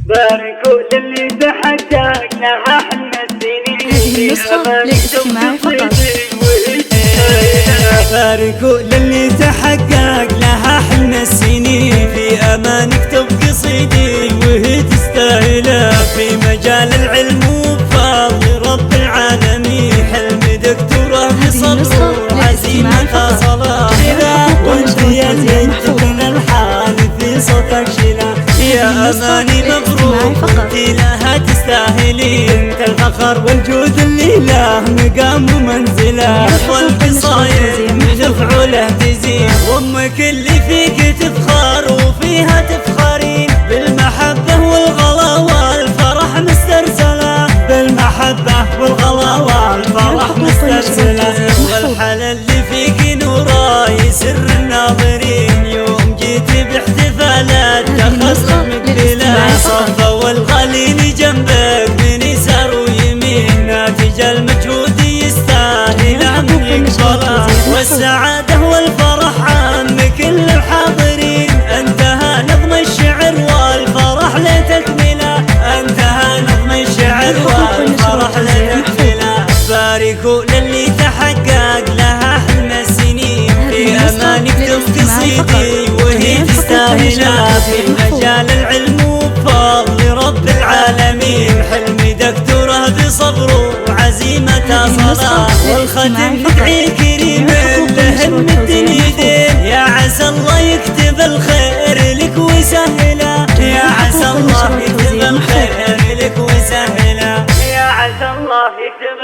باركوا للي تحقق لها حلم السنين. هذه النسخة للاستماع فقط. باركوا للي تحقق لها حلم السنين، في امان اكتب قصيدي وهي تستاهله، في مجال العلم وبفضل رب العالمين، حلم دكتوره بصبر وعزيمه صلاه، وانت يا زينتكن الحال في صوتك شلا، يا اماني مبروك انت لها تستاهلين، انت الفخر والجود اللي له مقام ومنزله، والقصايد مفعوله تزين، وامك اللي فيك تفخر وفيها تفخرين، بالمحبه والغلا والفرح مسترسله، بالمحبه والغلا والفرح مسترسله، والحلا اللي فيك نوره يسر الناظرين، يوم جيت باحتفالات تخص مقبله، صفا والغالين جنبك من يسار ويمين، ناتج المجهود يستاهل ان يقبله، والسعاده والفرح عام كل الحاضرين، انتهى نظم الشعر والفرح لتكمله، انتهى نظم الشعر والفرح لتكمله، باركوا للي تحقق لها حلم السنين، في امان اكتب قصيدي وهي تستاهلها، في مجال العلم وبفضل رب العالمين، حلمي دكتوره بصبر وعزيمته صلاه، والختم بدعي كريم له مد يدين، يا عسى الله يكتب الخير لك ويسهله، يا عسى الله يكتب الخير لك ويسهله، يا عسى الله يكتب